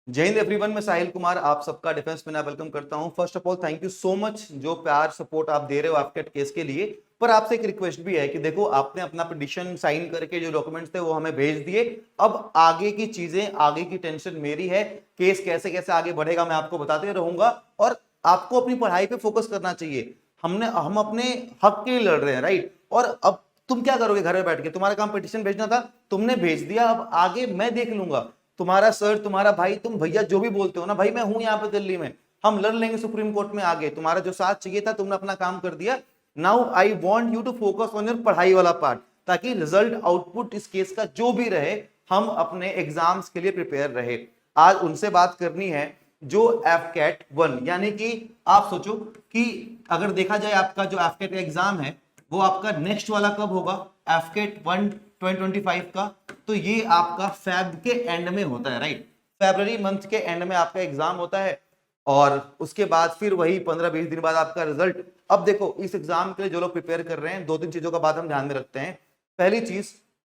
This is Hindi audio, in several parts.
जय हिंद एवरीवन, मैं साहिल कुमार आप सबका डिफेंस में वेलकम करता हूं। First of all thank you so much जो प्यार सपोर्ट आप दे रहे हो आपके केस के लिए। पर आपसे एक रिक्वेस्ट भी है कि देखो, आपने अपना पिटीशन साइन करके जो डॉक्यूमेंट्स थे वो हमें भेज दिए। अब आगे की चीजें, आगे की टेंशन मेरी है। केस कैसे कैसे आगे बढ़ेगा मैं आपको बताते रहूंगा, और आपको अपनी पढ़ाई पे फोकस करना चाहिए। हम अपने हक के लिए लड़ रहे हैं, राइट। और अब तुम क्या करोगे घर में बैठ के? तुम्हारा काम पिटीशन भेजना था, तुमने भेज दिया। अब आगे मैं देख लूंगा। तुम्हारा सर, तुम्हारा भाई, तुम भैया जो भी बोलते हो ना भाई, मैं हूं यहाँ पे दिल्ली में। हम लड़ लेंगे सुप्रीम कोर्ट में आगे। तुम्हारा जो साथ चाहिए था तुमने अपना काम कर दिया। Now I want you to focus on your पढ़ाई वाला पार्ट, ताकि रिजल्ट आउटपुट इस केस का जो भी रहे, हम अपने एग्जाम्स के लिए प्रिपेयर रहे। आज उनसे बात करनी है जो एफकेट 1, यानी कि आप सोचो कि अगर देखा जाए आपका जो एफकेट एग्जाम है वो आपका नेक्स्ट वाला कब होगा? एफकेट 1 2025 का। तो ये आपका फेब के एंड में होता है, राइट। फरवरी मंथ के एंड में आपका एग्जाम होता है, और उसके बाद फिर वही 15-20 दिन बाद आपका रिजल्ट। अब देखो, इस एग्जाम के लिए जो लोग प्रिपेयर कर रहे हैं, दो तीन चीजों का बात हम ध्यान में रखते हैं। पहली चीज,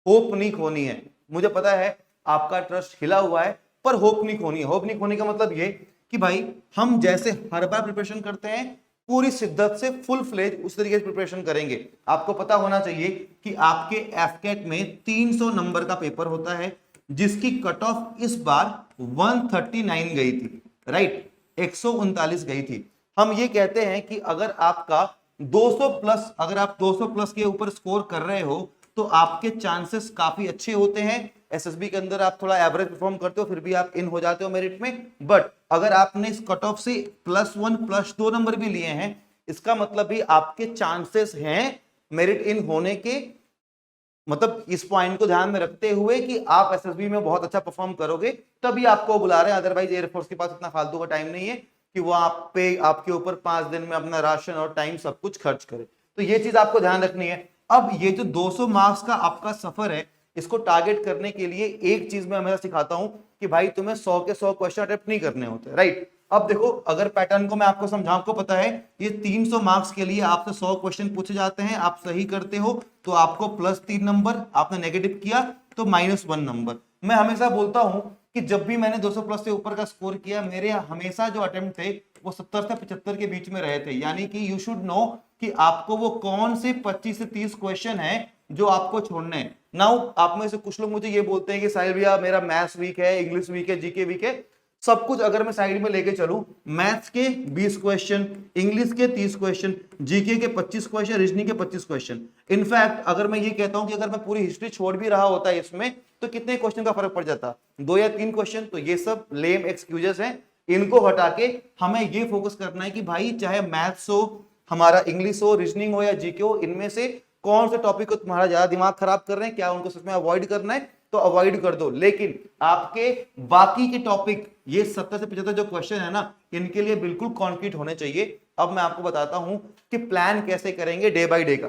होप नहीं खोनी है। मुझे पता है आपका ट्रस्ट हिला हुआ है, पर होप नहीं खोनी है। होप नहीं खोनी का मतलब ये कि भाई, हम जैसे हर बार प्रिपरेशन करते हैं पूरी शिद्दत से, फुल फ्लेज उस तरीके से प्रिपरेशन करेंगे। आपको पता होना चाहिए कि आपके एफकेट में 300 नंबर का पेपर होता है, जिसकी कट ऑफ इस बार 139 गई थी, राइट। 139 गई थी। हम ये कहते हैं कि अगर आपका 200 प्लस, अगर आप 200 प्लस के ऊपर स्कोर कर रहे हो तो आपके चांसेस काफी अच्छे होते हैं। एसएसबी के अंदर आप थोड़ा एवरेज परफॉर्म करते हो, फिर भी आप इन हो जाते हो मेरिट में। बट अगर आपने इस कट ऑफ से +1 +2 नंबर भी लिए हैं, इसका मतलब भी आपके चांसेस हैं मेरिट इन होने के। मतलब इस पॉइंट को ध्यान में रखते हुए कि आप एसएसबी में बहुत अच्छा परफॉर्म करोगे, तभी आपको बुला रहे हैं। अदरवाइज एयरफोर्स के पास इतना फालतू का टाइम नहीं है कि वो आप पे, आपके ऊपर 5 दिन में अपना राशन और टाइम सब कुछ खर्च करे। तो ये चीज आपको ध्यान रखनी है। अब ये जो 200 मार्क्स का आपका सफर है, इसको टारगेट करने के लिए एक चीज मैं हमेशा सिखाता हूं कि भाई तुम्हें 100 के 100 क्वेश्चन अटेम्प्ट नहीं करने होते, राइट। अब देखो, अगर पैटर्न को मैं आपको समझाऊं, आपको पता है ये 300 मार्क्स के लिए आपसे 100 क्वेश्चन पूछे जाते हैं। आप सही करते हो तो आपको +3 नंबर, आपने नेगेटिव किया तो -1 नंबर। मैं हमेशा बोलता हूं कि जब भी मैंने 200 प्लस से ऊपर का स्कोर किया, मेरे हमेशा जो अटेम्प्ट थे वो 70 से 75 के बीच में रहे थे। यानी कि यू शुड नो कि आपको वो कौन से 25 से 30 क्वेश्चन है जो आपको छोड़ने हैं। नाउ आप में से कुछ लोग मुझे ये बोलते हैं कि साहिल भैया मेरा मैथ्स वीक है, इंग्लिश वीक है, जीके वीक है। सब कुछ अगर मैं साइड में लेके चलूं, मैथ्स के 20 क्वेश्चन, इंग्लिश के 30 क्वेश्चन, जीके के 25 क्वेश्चन, रीजनिंग के 25 क्वेश्चन। इनफैक्ट अगर मैं ये कहता हूं कि अगर मैं पूरी हिस्ट्री छोड़ भी रहा होता है इसमें, तो कितने क्वेश्चन का फर्क पड़ जाता? 2 या 3 क्वेश्चन। तो ये सब लेम एक्सक्यूजेस हैं, इनको हटा के हमें ये फोकस करना है कि भाई चाहे मैथ्स हो, हमारा इंग्लिश हो, रीजनिंग हो या जीके हो, इनमें से कौन से टॉपिक को तुम्हारा ज्यादा दिमाग खराब कर रहे हैं, क्या उनको सच में अवॉइड करना है तो अवॉइड कर दो। लेकिन आपके बाकी के टॉपिक, ये 70 से 75 जो क्वेश्चन है ना, इनके लिए बिल्कुल कॉन्क्रीट होने चाहिए। अब मैं आपको बताता हूं कि प्लान कैसे करेंगे डे बाय डे का।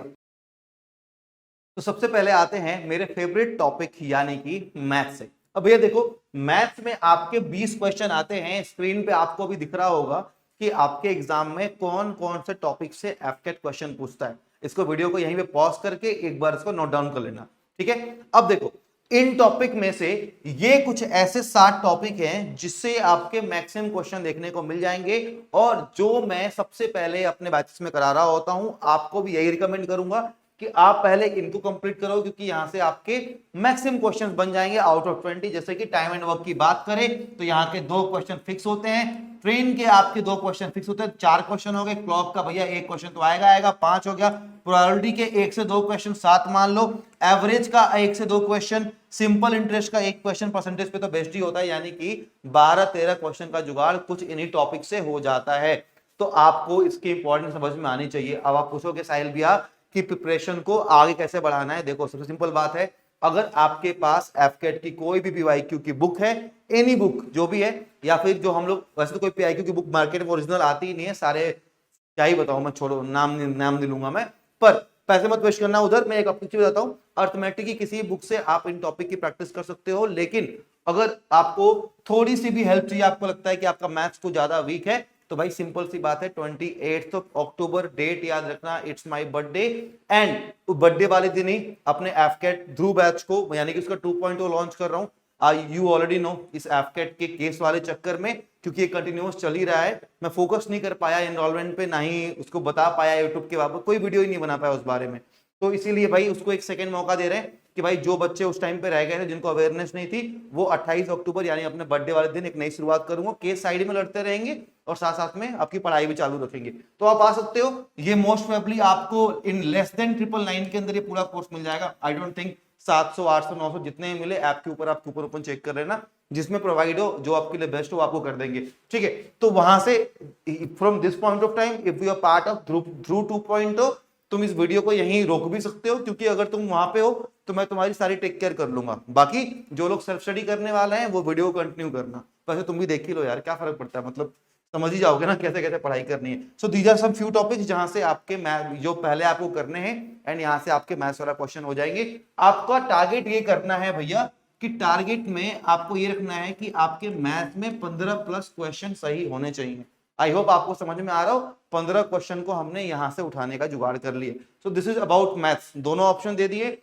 तो सबसे पहले आते हैं मेरे फेवरेट टॉपिक यानी कि मैथ से। अब ये देखो, मैथ्स में आपके 20 क्वेश्चन आते हैं। स्क्रीन पे आपको भी दिख रहा होगा कि आपके एग्जाम में कौन कौन से टॉपिक से एफकेट क्वेश्चन पूछता है। इसको, वीडियो को यहीं पे पॉज करके एक बार इसको नोट डाउन कर लेना, ठीक है। अब देखो, इन टॉपिक में से ये कुछ ऐसे 7 टॉपिक हैं जिससे आपके मैक्सिमम क्वेश्चन देखने को मिल जाएंगे, और जो मैं सबसे पहले अपने बैचेस में करा रहा होता हूं, आपको भी यही रिकमेंड करूंगा कि आप पहले इनको कंप्लीट करो, क्योंकि यहां से आपके मैक्सिमम क्वेश्चंस बन जाएंगे आउट ऑफ 20। जैसे कि टाइम एंड वर्क की बात करें तो यहां के 2 क्वेश्चन फिक्स होते हैं, ट्रेन के आपके 2 क्वेश्चन फिक्स होते हैं, 4 क्वेश्चन हो गए। क्लॉक का भैया 1 क्वेश्चन तो आएगा आएगा, 5 हो गया। प्रोबेबिलिटी के 1 से 2 क्वेश्चन 7 मान लो, एवरेज का 1 से 2 क्वेश्चन, सिंपल इंटरेस्ट का 1 क्वेश्चन, परसेंटेज पे तो बेस्ट ही होता है। यानी कि 12-13 क्वेश्चन का जुगाड़ कुछ इन्हीं टॉपिक से हो जाता है। तो आपको इसकी इंपॉर्टेंस समझ में आनी चाहिए। अब आप पूछोगे साहिल भैया कि प्रिपरेशन को आगे कैसे बढ़ाना है? देखो, सबसे सिंपल बात है, अगर आपके पास एफकेट की कोई भी पीवाईक्यू की बुक है, एनी बुक जो भी है, या फिर जो हम लोग, वैसे तो कोई पीवाईक्यू की बुक मार्केट में ओरिजिनल आती ही नहीं है, सारे क्या ही बताऊं मैं, छोड़ो, नाम नाम नहीं लूंगा मैं। पर पैसे मत वेस्ट करना उधर। मैं एक अपनी चीज बताता हूं, अर्थमेटिक की किसी बुक से आप इन टॉपिक की प्रैक्टिस कर सकते हो। लेकिन अगर आपको थोड़ी सी भी हेल्प चाहिए, आपको लगता है कि आपका मैथ्स को ज्यादा वीक है, तो भाई सिंपल सी बात है, 28 अक्टूबर डेट याद रखना, it's my birthday. And birthday वाले दिन ही अपने एफकेट ध्रुव बैच को, यानी कि उसका 2.0 लॉन्च कर रहा हूं। यू ऑलरेडी नो इस एफकेट के केस वाले चक्कर में, क्योंकि ये कंटिन्यूअस चल ही रहा है, मैं फोकस नहीं कर पाया एनरोलमेंट पे, ना ही उसको बता पाया यूट्यूब के बाबत, कोई वीडियो ही नहीं बना पाया उस बारे में। तो इसीलिए भाई उसको एक सेकंड मौका दे रहे हैं कि भाई जो बच्चे उस टाइम पे रह गए थे जिनको अवेयरनेस नहीं थी, वो 28 अक्टूबर यानी अपने बर्थडे वाले दिन एक नई शुरुआत करूंगा, केस साइड में लड़ते रहेंगे और साथ साथ में आपकी पढ़ाई भी चालू रखेंगे। तो आप आ सकते हो, ये मोस्ट प्रोबेबली आपको इन लेस देन 999 के अंदर ये पूरा कोर्स मिल जाएगा। आई डोंट थिंक 700 800 900 जितने मिले, ऐप के ऊपर आप कूपन ओपन चेक कर लेना, जिसमें प्रोवाइड हो जो आपके लिए बेस्ट हो आपको कर देंगे, ठीक है। तो वहां से from this point of time if you are part of Dhruv 2.0, तुम इस वीडियो को यहीं रोक भी सकते हो, क्योंकि अगर तुम वहां पे हो तो मैं तुम्हारी सारी टेक केयर कर लूंगा। बाकी जो लोग सेल्फ स्टडी करने वाले हैं वो वीडियो को कंटिन्यू करना, वैसे तुम भी देख ही लो यार, क्या फर्क पड़ता है, मतलब समझ ही जाओगे ना कैसे कैसे पढ़ाई करनी है। So these are some few topics जहां से आपके मैथ जो पहले आपको करने हैं, एंड यहाँ से आपके मैथ्स वाला क्वेश्चन हो जाएंगे। आपका टारगेट ये करना है भैया कि टारगेट में आपको ये रखना है कि आपके मैथ में 15+ क्वेश्चन सही होने चाहिए। आई होप आपको समझ में आ रहा हो, 15 क्वेश्चन को हमने यहां से उठाने का जुगाड़ कर लिए। So this is about maths, दोनों ऑप्शन दे दिए,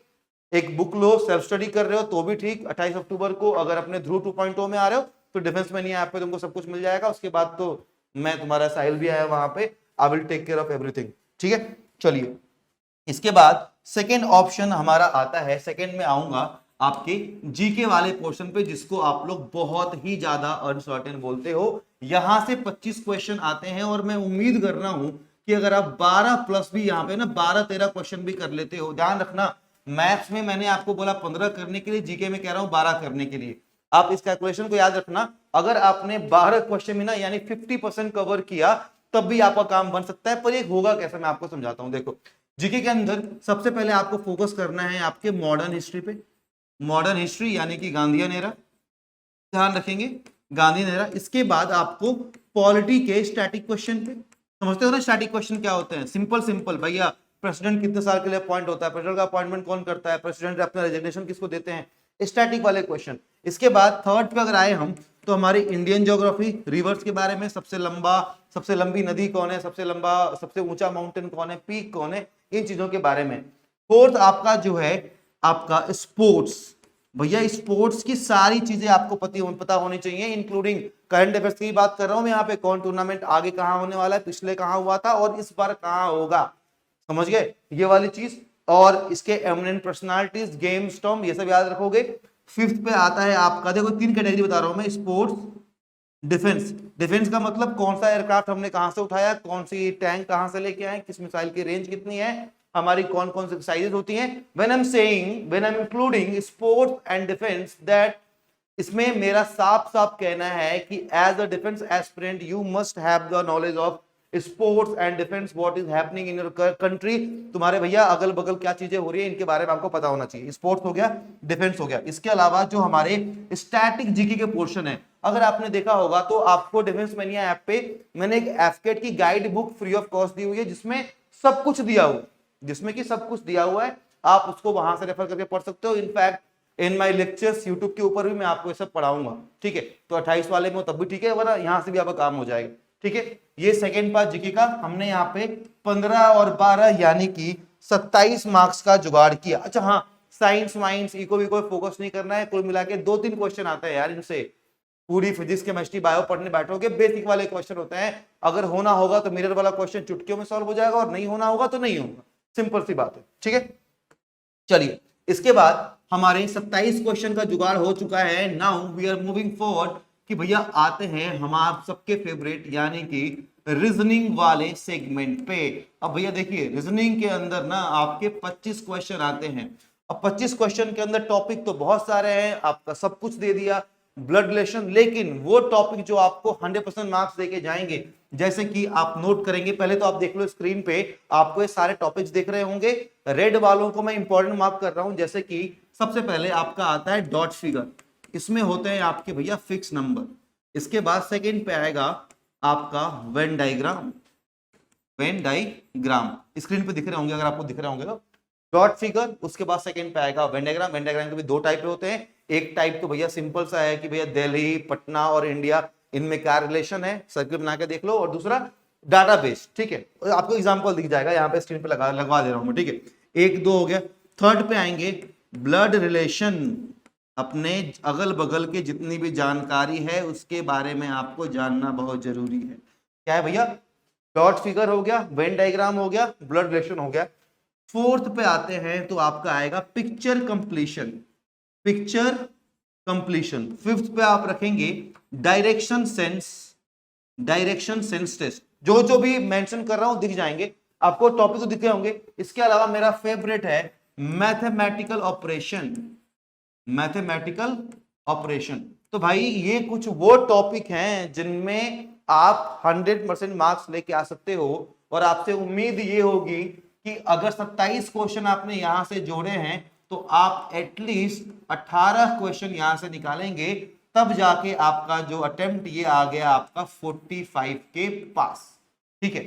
एक बुक लो, सेल्फ स्टडी कर रहे हो तो भी ठीक, 28 अक्टूबर को अगर अपने ध्रुव 2.0 में आ रहे हो तो डिफेंस में नहीं ऐप पे तुमको सब कुछ मिल जाएगा। उसके बाद तो मैं तुम्हारा साहिल भी आया वहां पे, I will take care of everything, ठीक है। चलिए इसके बाद सेकेंड ऑप्शन हमारा आता है, सेकेंड में आऊंगा आपके जीके वाले पोर्शन पे, जिसको आप लोग बहुत ही ज्यादा अनसर्टेन बोलते हो। यहां से 25 क्वेश्चन आते हैं और मैं उम्मीद कर रहा हूं कि अगर आप 12+ भी यहाँ पे ना 12-13 क्वेश्चन भी कर लेते हो। ध्यान रखना, मैथ्स में मैंने आपको बोला 15 करने के लिए, जीके में कह रहा हूं 12 करने के लिए। आप इस कैलकुलेशन को याद रखना, अगर आपने 12 क्वेश्चन में ना यानी 50% कवर किया तब भी आपका काम बन सकता है। पर ये होगा कैसे, मैं आपको समझाता हूं। देखो जीके के अंदर सबसे पहले आपको फोकस करना है आपके मॉडर्न हिस्ट्री पे, मॉडर्न हिस्ट्री यानी कि गांधीयन एरा, ध्यान रखेंगे गांधीयन एरा। इसके बाद आपको पॉलिटी के स्टैटिक क्वेश्चन पे, समझते हो ना स्टैटिक क्वेश्चन क्या होते हैं, सिंपल सिंपल भैया, प्रेसिडेंट कितने साल के लिए अपॉइंट होता है, प्रेसिडेंट का अपॉइंटमेंट कौन करता है, प्रेसिडेंट अपना रेजिग्नेशन किसको देते हैं, स्टैटिक वाले क्वेश्चन। इसके बाद थर्ड पे अगर आए हम तो हमारी इंडियन ज्योग्राफी, रिवर्स के बारे में, सबसे लंबी नदी कौन है, सबसे ऊंचा माउंटेन कौन है, पीक कौन है, इन चीजों के बारे में। फोर्थ आपका जो है आपका स्पोर्ट्स, भैया स्पोर्ट्स की सारी चीजें आपको पता होनी चाहिए, इंक्लूडिंग करंट अफेयर्स की बात कर रहा हूं मैं यहाँ पे, कौन टूर्नामेंट आगे कहाँ होने वाला है, पिछले कहाँ हुआ था और इस बार कहाँ होगा, समझ गए ये वाली चीज। और इसके एमिनेंट पर्सनालिटीज, गेम स्टॉर्म, ये सब याद रखोगे। फिफ्थ पे आता है आपका, देखो 3 कैटेगरी बता रहा हूं मैं, स्पोर्ट्स, डिफेंस। डिफेंस का मतलब कौन सा एयरक्राफ्ट हमने कहां से उठाया, कौन सी टैंक कहां से लेके आए, किस मिसाइल की रेंज कितनी है, हमारी कौन कौन सी साइजेस होती हैं। When I am including sports and defence, that इसमें मेरा साफ साफ कहना है कि as a defence aspirant you must have the knowledge of sports and defence, what is happening in your country. तुम्हारे भैया अगल बगल क्या चीजें हो रही है इनके बारे में आपको पता होना चाहिए। स्पोर्ट्स हो गया, डिफेंस हो गया। इसके अलावा जो हमारे स्टैटिक जीके के पोर्शन है, अगर आपने देखा होगा तो आपको डिफेंस मैनिया ऐप पे मैंने एक एफकेट की guide book free of cost दी हुई है, जिसमें सब कुछ दिया हुआ, जिसमें कि सब कुछ दिया हुआ है, आप उसको वहां से रेफर करके पढ़ सकते हो। In fact in my lectures YouTube के ऊपर भी मैं आपको ये सब पढ़ाऊंगा, ठीक है। तो 28 वाले में तब भी ठीक है, वरना यहां से भी आपका काम हो जाएगा, ठीक है। ये सेकेंड पार्ट जीके का हमने यहाँ पे 15 और 12 यानी कि 27 मार्क्स का जुगाड़ किया। अच्छा हाँ, साइंस वाइंस इको भी कोई फोकस नहीं करना है, कुल मिला के 2-3 क्वेश्चन आता है यार इनसे। पूरी फिजिक्स केमिस्ट्री बायो पढ़ने बैठोगे, बेसिक वाले क्वेश्चन होते हैं, अगर होना होगा तो मिरर वाला क्वेश्चन चुटकियों में सॉल्व हो जाएगा, और नहीं होना होगा तो नहीं होगा, सिंपल सी बात है, ठीक है। चलिए इसके बाद हमारे 27 क्वेश्चन का जुगाड़ हो चुका है। Now we are moving forward कि भैया आते हैं हम आप सबके फेवरेट यानी कि रीजनिंग वाले सेगमेंट पे। अब भैया देखिए रीजनिंग के अंदर ना आपके 25 क्वेश्चन आते हैं। अब 25 क्वेश्चन के अंदर टॉपिक तो बहुत सारे हैं, आपका सब कुछ दे दिया, ब्लड रिलेशन, लेकिन वो टॉपिक जो आपको 100% मार्क्स देके जाएंगे, जैसे कि आप नोट करेंगे, पहले तो आप देख लो स्क्रीन पे, आपको ये सारे टॉपिक्स दिख रहे होंगे। रेड वालों को मैं इंपॉर्टेंट मार्क कर रहा हूं, जैसे कि सबसे पहले आपका आता है डॉट फिगर, इसमें होते हैं आपके भैया फिक्स नंबर। इसके बाद सेकंड पे आएगा आपका वेन डायग्राम, स्क्रीन पे दिख रहे होंगे, अगर आपको दिख रहे होंगे तो डॉट फिगर। उसके बाद सेकंड पे आएगा वेन डायग्राम। वेन डायग्राम के भी 2 टाइप होते हैं, एक टाइप तो भैया सिंपल सा है कि भैया दिल्ली, पटना और इंडिया इनमें क्या रिलेशन है, सर्किल बना के देख लो, और दूसरा डाटाबेस, ठीक है। आपको एग्जांपल दिख जाएगा यहाँ पे स्क्रीन पे लगवा दे रहा हूं मैं, ठीक है। 1 2 हो गया। थर्ड पे आएंगे ब्लड रिलेशन, अपने अगल बगल के जितनी भी जानकारी है उसके बारे में आपको जानना बहुत जरूरी है। क्या है भैया? डॉट फिगर हो गया, वेन डायग्राम हो गया, ब्लड रिलेशन हो गया। फोर्थ पे आते हैं तो आपका आएगा picture completion. Picture completion. Fifth पे आप रखेंगे direction sense. Direction sense test. जो जो भी मेंशन कर रहा हूं दिख जाएंगे आपको, टॉपिक तो दिखे होंगे। इसके अलावा मेरा फेवरेट है मैथमेटिकल ऑपरेशन। Mathematical operation. तो भाई ये कुछ वो टॉपिक हैं जिनमें आप 100% मार्क्स लेके आ सकते हो, और आपसे उम्मीद ये होगी कि अगर 27 क्वेश्चन आपने यहां से जोड़े हैं तो आप एटलीस्ट 18 क्वेश्चन यहां से निकालेंगे, तब जाके आपका जो अटेम्प्ट ये आ गया आपका 45 के पास। ठीक है,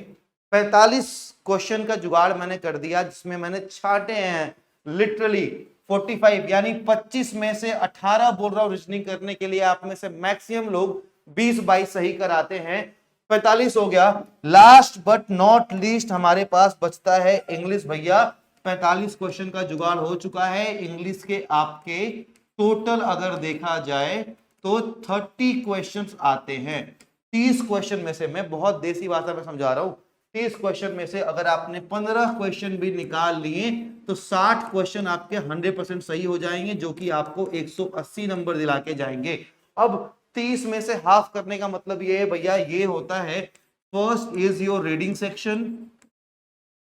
45 क्वेश्चन का जुगाड़ मैंने कर दिया, जिसमें मैंने छांटे हैं लिटरली 45, यानी 25 में से 18 बोल रहा हूं रीजनिंग करने के लिए। आप में से मैक्सिमम लोग 20-22 सही कराते हैं। 45 हो गया। लास्ट बट नॉट लीस्ट हमारे पास बचता है इंग्लिश भैया। 45 क्वेश्चन का जुगाड़ हो चुका है इंग्लिश के। आपके टोटल अगर देखा जाए तो 30 क्वेश्चंस आते हैं। 30 क्वेश्चन में से, मैं बहुत देसी भाषा में समझा रहा हूं, 30 क्वेश्चन में से अगर आपने 15 क्वेश्चन भी निकाल लिए तो 60 क्वेश्चन आपके 100% सही हो जाएंगे, जो कि आपको 180 नंबर दिला के जाएंगे। अब 30 में से हाफ करने का मतलब ये है भैया, ये होता है first is your reading section,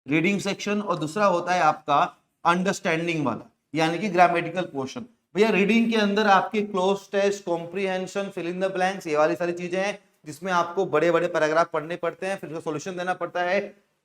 reading section, और दूसरा होता है आपका अंडरस्टैंडिंग वाला, यानी कि ग्रामेटिकल पोर्शन। भैया रीडिंग के अंदर आपके cloze test, comprehension, fill in the blanks, ये वाली सारी चीजें हैं जिसमें आपको बड़े बड़े पैराग्राफ पढ़ने पड़ते हैं, फिर उसका सॉल्यूशन देना पड़ता है।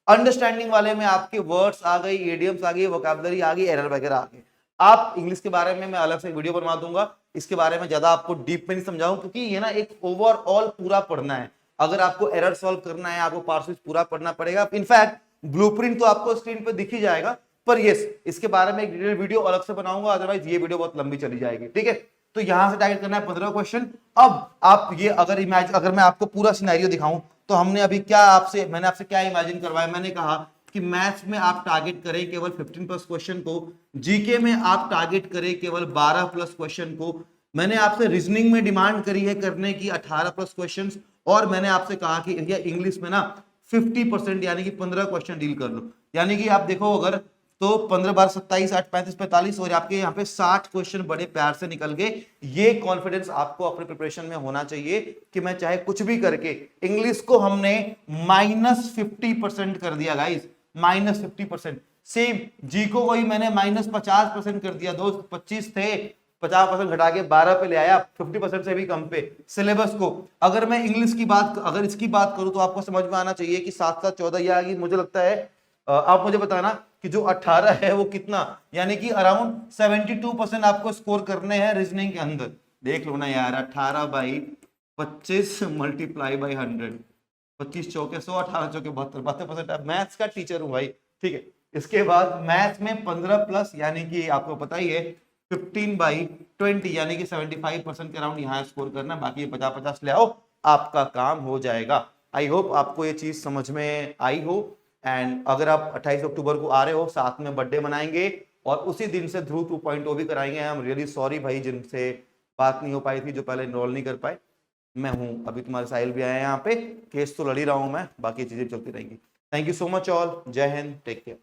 अंडरस्टैंडिंग वाले में आपके वर्ड्स आ गई, एडियम्स आ गई, वोकैबुलरी आ गई, एरर वगैरह आ गए। आप इंग्लिश के बारे में मैं अलग से वीडियो बनवा दूंगा, इसके बारे में ज्यादा आपको डीप में नहीं समझाऊं, क्योंकि ये ना एक ओवरऑल पूरा पढ़ना है। अगर आपको एरर सॉल्व करना है, आपको पार्सेस पूरा पढ़ना पड़ेगा। इनफैक्ट ब्लूप्रिंट तो आपको स्क्रीन पे दिख ही जाएगा, पर यस, इसके बारे में एक डिटेल वीडियो अलग से बनाऊंगा, अदरवाइज ये वीडियो बहुत लंबी चली जाएगी। ठीक है, तो यहां से टारगेट करना है 15 क्वेश्चन। अब आप ये अगर मैं आपको पूरा सिनेरियो दिखाऊं तो हमने अभी मैंने आपसे क्या इमेजिन करवाया। मैंने कहा कि मैथ्स में आप टारगेट करें केवल 15+ क्वेश्चन को, जीके में आप टारगेट करें केवल 12+ क्वेश्चन को। मैंने आपसे रीजनिंग में डिमांड करी है करने की 18+ क्वेश्चन, और मैंने आपसे कहा कि इंग्लिश में ना 50% यानी कि 15 क्वेश्चन डील कर लो। यानी कि आप देखो, अगर तो 15 बार 27, 8, 35, 45, और आपके यहाँ पे 60 क्वेश्चन बड़े प्यार से निकल गए। ये कॉन्फिडेंस आपको अपने प्रिपरेशन में होना चाहिए कि मैं चाहे कुछ भी करके, इंग्लिश को हमने -50% कर दिया गाइस, -50%। सेम जी को वही मैंने -50% कर दिया दोस्त। 25 थे, 50% घटा के 12 पे ले आया, 50% से भी कम पे सिलेबस को। अगर मैं इंग्लिश की बात, अगर इसकी बात करूं तो आपको समझ में आना चाहिए कि 7 7 14 ये आ गई। मुझे लगता है आप मुझे बताना कि जो 18 है वो कितना, यानी कि अराउंड 72% आपको स्कोर करने हैं रीजनिंग के अंदर। देख लो ना यार, 18/25 मल्टीप्लाई बाई 100, 25 चौके 100, 18 चौके 72, 72%। मैथ्स का टीचर हूं भाई। ठीक है, इसके बाद मैथ्स में 15+, यानी कि आपको पता ही है 15/20, यानी कि 75% के अराउंड यहाँ स्कोर करना। बाकी 50-50 ले आओ, आपका काम हो जाएगा। आई होप आपको ये चीज समझ में आई हो। एंड अगर आप 28 अक्टूबर को आ रहे हो, साथ में बर्थडे मनाएंगे और उसी दिन से ध्रुव 2.0 भी कराएंगे। आई एम रियली सॉरी भाई जिनसे बात नहीं हो पाई थी, जो पहले इनरोल नहीं कर पाए। मैं हूं, अभी तुम्हारे साहिल भी आए यहाँ पे, केस तो लड़ ही रहा हूं मैं, बाकी चीजें चलती रहेंगी। Thank you so much all, जय हिंद, टेक केयर।